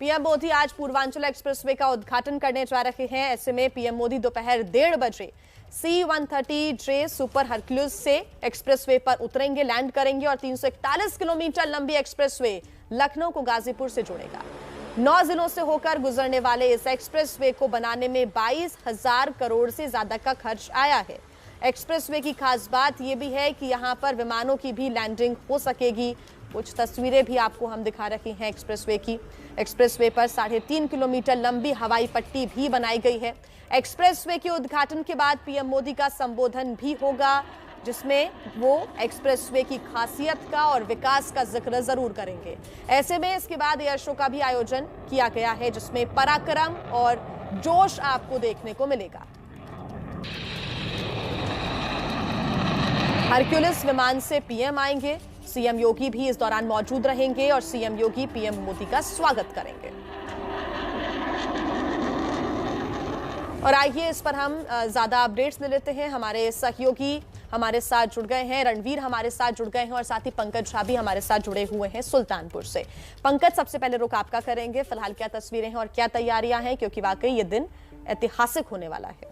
PM Modi आज Purvanchal expressway का उद्घाटन करने जा रहे हैं। ऐसे में पीएम मोदी दोपहर 1:30 बजे C-130J सुपर हरक्यूलिस से एक्सप्रेसवे पर उतरेंगे, लैंड करेंगे और 341 किलोमीटर लंबी एक्सप्रेसवे लखनऊ को गाजीपुर से जोड़ेगा। 9 जिलों से होकर गुजरने वाले इस एक्सप्रेसवे को बनाने में 22,000 करोड़ से ज्यादा का खर्च आया है। एक्सप्रेसवे की खास बात यह भी है कि यहां पर विमानों की भी लैंडिंग हो सकेगी। कुछ तस्वीरें भी आपको हम दिखा रहे हैं एक्सप्रेसवे की। एक्सप्रेसवे पर 3.5 किलोमीटर लंबी हवाई पट्टी भी बनाई गई है। एक्सप्रेसवे के उद्घाटन के बाद पीएम मोदी का संबोधन भी होगा, जिसमें वो एक्सप्रेसवे की खासियत का और विकास का जिक्र जरूर करेंगे। ऐसे में इसके बाद एयर शो का भी आयोजन किया गया है, जिसमें पराक्रम और जोश आपको देखने को मिलेगा। हरक्यूलिस विमान से पीएम आएंगे। सीएम योगी भी इस दौरान मौजूद रहेंगे और सीएम योगी पीएम मोदी का स्वागत करेंगे। और आइए इस पर हम ज्यादा अपडेट्स ले लेते हैं। हमारे सहयोगी हमारे साथ जुड़ गए हैं, रणवीर हमारे साथ जुड़ गए हैं और साथ ही पंकज झा भी हमारे साथ जुड़े हुए हैं सुल्तानपुर से। पंकज, सबसे पहले रुख आपका करेंगे। फिलहाल क्या तस्वीरें हैं और क्या तैयारियां हैं, क्योंकि वाकई ये दिन ऐतिहासिक होने वाला है।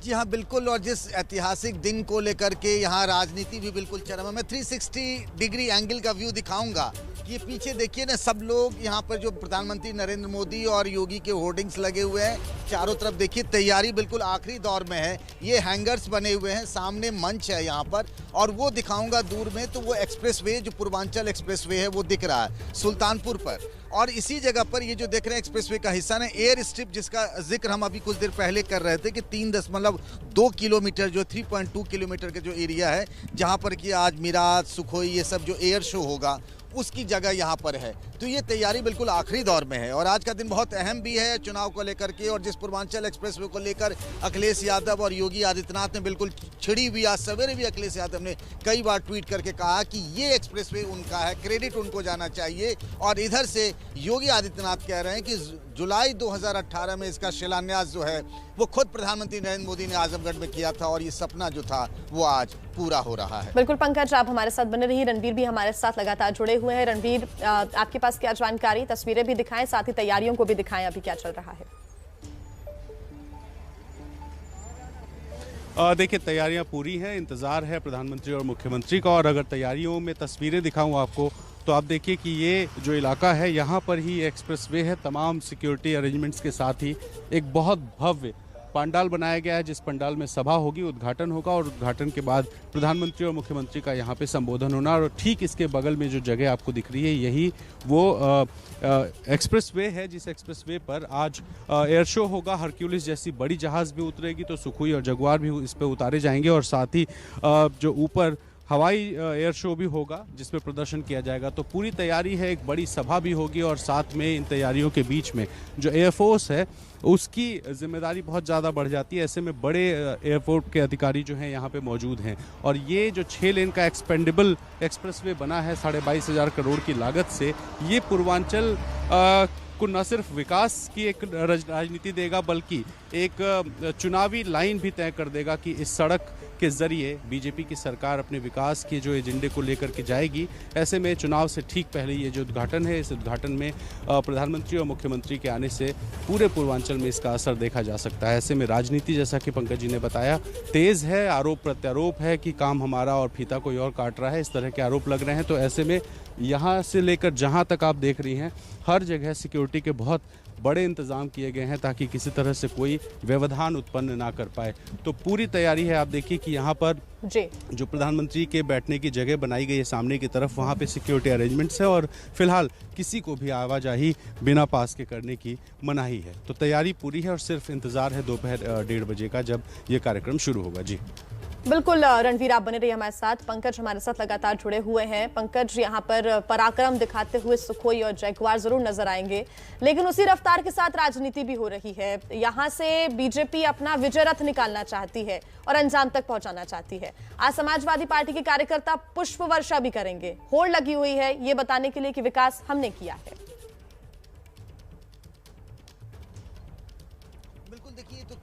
जी हाँ, बिल्कुल। और जिस ऐतिहासिक दिन को लेकर के यहाँ राजनीति भी बिल्कुल चरम है। मैं 360 डिग्री एंगल का व्यू दिखाऊंगा। ये पीछे देखिए ना, सब लोग यहाँ पर जो प्रधानमंत्री नरेंद्र मोदी और योगी के होर्डिंग्स लगे हुए हैं चारों तरफ। देखिए तैयारी बिल्कुल आखिरी दौर में है। ये हैंगर्स बने हुए हैं, सामने मंच है यहाँ पर, और वो दिखाऊंगा दूर में। तो वो एक्सप्रेसवे जो पूर्वांचल एक्सप्रेसवे है वो दिख रहा है सुल्तानपुर पर। और इसी जगह पर ये जो देख रहे हैं एक्सप्रेसवे का हिस्सा ना, एयर स्ट्रिप जिसका जिक्र हम अभी कुछ देर पहले कर रहे थे कि 3.2 किलोमीटर जो 3.2 किलोमीटर का जो एरिया है जहाँ पर कि आज मिराज, सुखोई ये सब जो एयर शो होगा उसकी जगह यहाँ पर है। तो ये तैयारी बिल्कुल आखिरी दौर में है। और आज का दिन बहुत अहम भी है चुनाव को लेकर के। और जिस पूर्वांचल एक्सप्रेसवे को लेकर अखिलेश यादव और योगी आदित्यनाथ ने बिल्कुल छिड़ी हुई, आज सवेरे भी अखिलेश यादव ने कई बार ट्वीट करके कहा कि ये एक्सप्रेसवे उनका है, क्रेडिट उनको जाना चाहिए। और इधर से योगी आदित्यनाथ कह रहे हैं कि जुलाई 2018 में इसका शिलान्यास जो है वो खुद प्रधानमंत्री नरेंद्र मोदी ने आजमगढ़ में किया था, और ये सपना जो था वो आज पूरा हो रहा है। बिल्कुल पंकज, आप हमारे साथ बने रहिए। रणवीर भी हमारे साथ लगातार जुड़े हुए हैं। रणवीर, आपके पास क्या जानकारी, तस्वीरें भी दिखाएं, साथ ही तैयारियों को भी दिखाएं, अभी क्या चल रहा है। देखिए तैयारियां पूरी हैं, इंतजार है प्रधानमंत्री और मुख्यमंत्री का। और अगर तैयारियों में तस्वीरें दिखाऊं आपको तो आप देखिए कि ये जो इलाका है यहाँ पर ही एक्सप्रेसवे है। तमाम सिक्योरिटी अरेंजमेंट्स के साथ ही एक बहुत भव्य पंडाल बनाया गया है, जिस पंडाल में सभा होगी, उद्घाटन होगा और उद्घाटन के बाद प्रधानमंत्री और मुख्यमंत्री का यहाँ पे संबोधन होना। और ठीक इसके बगल में जो जगह आपको दिख रही है यही वो एक्सप्रेसवे है, जिस एक्सप्रेसवे पर आज एयर शो होगा। हरक्यूलिस जैसी बड़ी जहाज़ भी उतरेगी, तो सुखोई और जगुआर भी इस पर उतारे जाएंगे। और साथ ही जो ऊपर हवाई एयर शो भी होगा जिसमें प्रदर्शन किया जाएगा। तो पूरी तैयारी है, एक बड़ी सभा भी होगी और साथ में इन तैयारियों के बीच में जो एयरफोर्स है उसकी जिम्मेदारी बहुत ज़्यादा बढ़ जाती है। ऐसे में बड़े एयरपोर्ट के अधिकारी जो हैं यहाँ पे मौजूद हैं। और ये जो 6 लेन का एक्सपेंडेबल एक्सप्रेसवे बना है 22,500 करोड़ की लागत से, ये पूर्वांचल को न सिर्फ विकास की एक राजनीति देगा बल्कि एक चुनावी लाइन भी तय कर देगा कि इस सड़क के जरिए बीजेपी की सरकार अपने विकास के जो एजेंडे को लेकर के जाएगी। ऐसे में चुनाव से ठीक पहले ये जो उद्घाटन है, इस उद्घाटन में प्रधानमंत्री और मुख्यमंत्री के आने से पूरे पूर्वांचल में इसका असर देखा जा सकता है। ऐसे में राजनीति, जैसा कि पंकज जी ने बताया, तेज है। आरोप प्रत्यारोप है कि काम हमारा और फीता कोई और काट रहा है, इस तरह के आरोप लग रहे हैं। तो ऐसे में यहाँ से लेकर जहाँ तक आप देख रही हैं हर जगह सिक्योरिटी के बहुत बड़े इंतजाम किए गए हैं ताकि किसी तरह से कोई व्यवधान उत्पन्न ना कर पाए। तो पूरी तैयारी है। आप देखिए कि यहाँ पर जो प्रधानमंत्री के बैठने की जगह बनाई गई है सामने की तरफ, वहाँ पे सिक्योरिटी अरेंजमेंट्स है और फिलहाल किसी को भी आवाजाही बिना पास के करने की मनाही है। तो तैयारी पूरी है और सिर्फ इंतजार है दोपहर 1:30 बजे का, जब ये कार्यक्रम शुरू होगा। जी बिल्कुल रणवीर, आप बने रहिए हमारे साथ। पंकज हमारे साथ लगातार जुड़े हुए हैं। पंकज, यहाँ पर पराक्रम दिखाते हुए सुखोई और जगुआर जरूर नजर आएंगे, लेकिन उसी रफ्तार के साथ राजनीति भी हो रही है। यहाँ से बीजेपी अपना विजय रथ निकालना चाहती है और अंजाम तक पहुंचाना चाहती है। आज समाजवादी पार्टी के कार्यकर्ता पुष्प वर्षा भी करेंगे। होड़ लगी हुई है ये बताने के लिए कि विकास हमने किया है।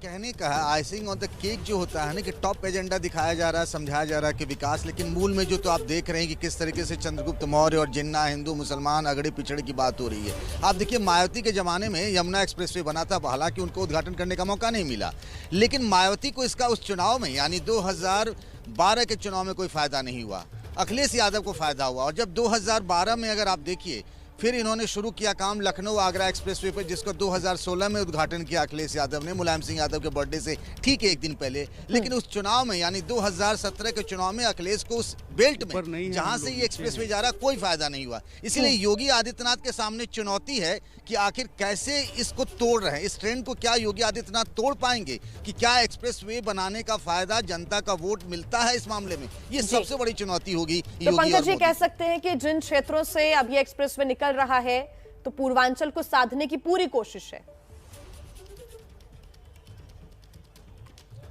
कहने का है, आइसिंग ऑन द केक जो होता है ना, कि टॉप एजेंडा दिखाया जा रहा है, समझाया जा रहा है कि विकास, लेकिन मूल में जो तो आप देख रहे हैं कि किस तरीके से चंद्रगुप्त मौर्य और जिन्ना, हिंदू मुसलमान, अगड़े पिछड़े की बात हो रही है। आप देखिए मायावती के ज़माने में यमुना एक्सप्रेसवे बना था, हालांकि उनको उद्घाटन करने का मौका नहीं मिला, लेकिन मायावती को इसका उस चुनाव में यानी 2012 के चुनाव में कोई फ़ायदा नहीं हुआ, अखिलेश यादव को फ़ायदा हुआ। और जब 2012 में अगर आप देखिए, फिर इन्होंने शुरू किया काम लखनऊ आगरा एक्सप्रेसवे पर, जिसको 2016 में उद्घाटन किया अखिलेश यादव ने, मुलायम सिंह यादव के बर्थडे से ठीक एक दिन पहले। लेकिन उस चुनाव में यानी 2017 के चुनाव में अखिलेश को उस बेल्ट में जहां से ये एक्सप्रेसवे जा रहा कोई फायदा नहीं हुआ। इसीलिए योगी आदित्यनाथ के सामने चुनौती है कि आखिर कैसे इसको तोड़ रहे हैं, इस ट्रेंड को क्या योगी आदित्यनाथ तोड़ पाएंगे, कि क्या एक्सप्रेसवे बनाने का फायदा जनता का वोट मिलता है इस मामले में, ये सबसे बड़ी चुनौती होगी। तो पंकज जी कह सकते हैं कि जिन क्षेत्रों से अब ये एक्सप्रेसवे निकल रहा है तो पूर्वांचल को साधने की पूरी कोशिश है।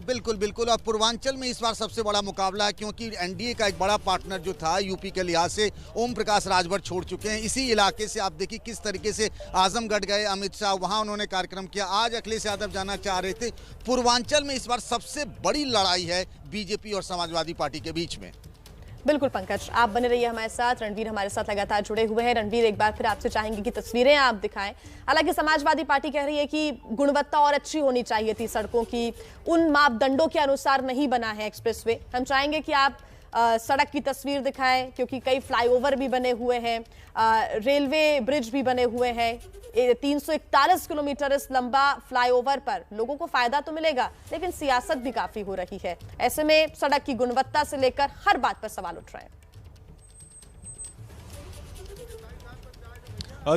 बिल्कुल बिल्कुल, और पूर्वांचल में इस बार सबसे बड़ा मुकाबला है, क्योंकि एनडीए का एक बड़ा पार्टनर जो था यूपी के लिहाज से ओम प्रकाश राजभर छोड़ चुके हैं। इसी इलाके से आप देखिए किस तरीके से आजमगढ़ गए अमित शाह, वहां उन्होंने कार्यक्रम किया, आज अखिलेश यादव जाना चाह रहे थे। पूर्वांचल में इस बार सबसे बड़ी लड़ाई है बीजेपी और समाजवादी पार्टी के बीच में। बिल्कुल पंकज, आप बने रहिए हमारे साथ। रणवीर हमारे साथ लगातार जुड़े हुए हैं। रणवीर, एक बार फिर आपसे चाहेंगे कि तस्वीरें आप दिखाएं। हालांकि समाजवादी पार्टी कह रही है कि गुणवत्ता और अच्छी होनी चाहिए थी सड़कों की, उन मापदंडों के अनुसार नहीं बना है एक्सप्रेसवे। हम चाहेंगे कि आप सड़क की तस्वीर दिखाएं, क्योंकि कई फ्लाईओवर भी बने हुए हैं, रेलवे ब्रिज भी बने हुए हैं। 341 किलोमीटर इस लंबा फ्लाईओवर पर लोगों को फायदा तो मिलेगा, लेकिन सियासत भी काफी हो रही है। ऐसे में सड़क की गुणवत्ता से लेकर हर बात पर सवाल उठ रहे हैं।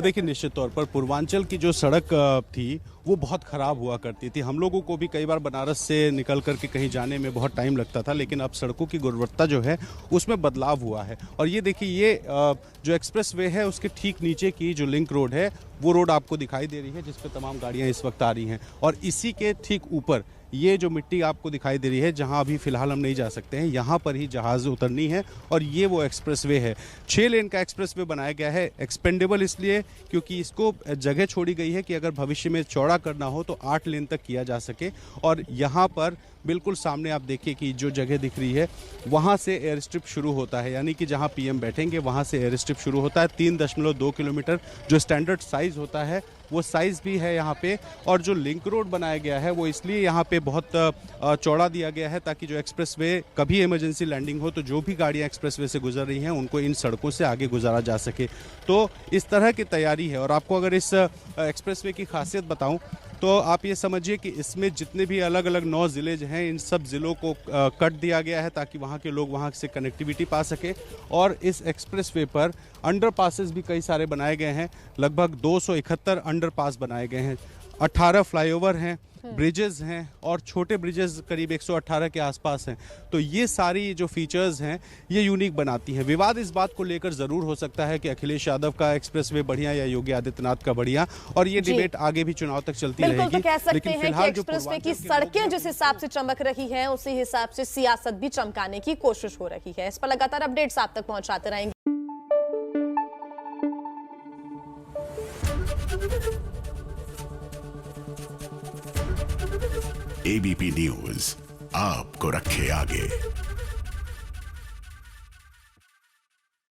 देखिए, निश्चित तौर पर पूर्वांचल की जो सड़क थी वो बहुत ख़राब हुआ करती थी। हम लोगों को भी कई बार बनारस से निकल कर के कहीं जाने में बहुत टाइम लगता था, लेकिन अब सड़कों की गुणवत्ता जो है उसमें बदलाव हुआ है। और ये देखिए, ये जो एक्सप्रेसवे है उसके ठीक नीचे की जो लिंक रोड है, वो रोड आपको दिखाई दे रही है, जिस पर तमाम गाड़ियाँ इस वक्त आ रही हैं। और इसी के ठीक ऊपर ये जो मिट्टी आपको दिखाई दे रही है, जहां अभी फिलहाल हम नहीं जा सकते हैं, यहां पर ही जहाज उतरनी है। और ये वो एक्सप्रेसवे है, 6 लेन का एक्सप्रेसवे बनाया गया है। एक्सपेंडेबल इसलिए क्योंकि इसको जगह छोड़ी गई है कि अगर भविष्य में चौड़ा करना हो तो 8 लेन तक किया जा सके। और यहाँ पर बिल्कुल सामने आप देखिए कि जो जगह दिख रही है, वहाँ से एयर स्ट्रिप शुरू होता है, यानी कि जहाँ पीएम बैठेंगे वहाँ से एयर स्ट्रिप शुरू होता है। 3.2 किलोमीटर जो स्टैंडर्ड साइज़ होता है वो साइज़ भी है यहाँ पे। और जो लिंक रोड बनाया गया है वो इसलिए यहाँ पे बहुत चौड़ा दिया गया है ताकि जो एक्सप्रेसवे कभी इमरजेंसी लैंडिंग हो तो जो भी गाड़ियाँ एक्सप्रेसवे से गुजर रही हैं उनको इन सड़कों से आगे गुजारा जा सके। तो इस तरह की तैयारी है। और आपको अगर इस एक्सप्रेसवे की खासियत बताऊँ तो आप ये समझिए कि इसमें जितने भी अलग अलग 9 ज़िले हैं, इन सब ज़िलों को कट दिया गया है ताकि वहाँ के लोग वहाँ से कनेक्टिविटी पा सके। और इस एक्सप्रेसवे पर अंडरपासेस भी कई सारे बनाए गए हैं, लगभग 271 अंडरपास बनाए गए हैं, 18 फ्लाईओवर हैं, ब्रिजेस हैं और छोटे ब्रिजेस करीब 118 के आसपास हैं। तो ये सारी जो फीचर्स हैं ये यूनिक बनाती हैं। विवाद इस बात को लेकर ज़रूर हो सकता है कि अखिलेश यादव का एक्सप्रेसवे बढ़िया या योगी आदित्यनाथ का बढ़िया, और ये डिबेट आगे भी चुनाव तक चलती रहेगी। तो कह सकते हैं कि एक्सप्रेसवे की सड़कें जिस हिसाब से चमक रही हैं, उसी हिसाब से सियासत भी चमकाने की कोशिश हो रही है। इस पर लगातार अपडेट्स आप तक पहुंचाते रहेंगे। एबीपी न्यूज आपको रखे आगे।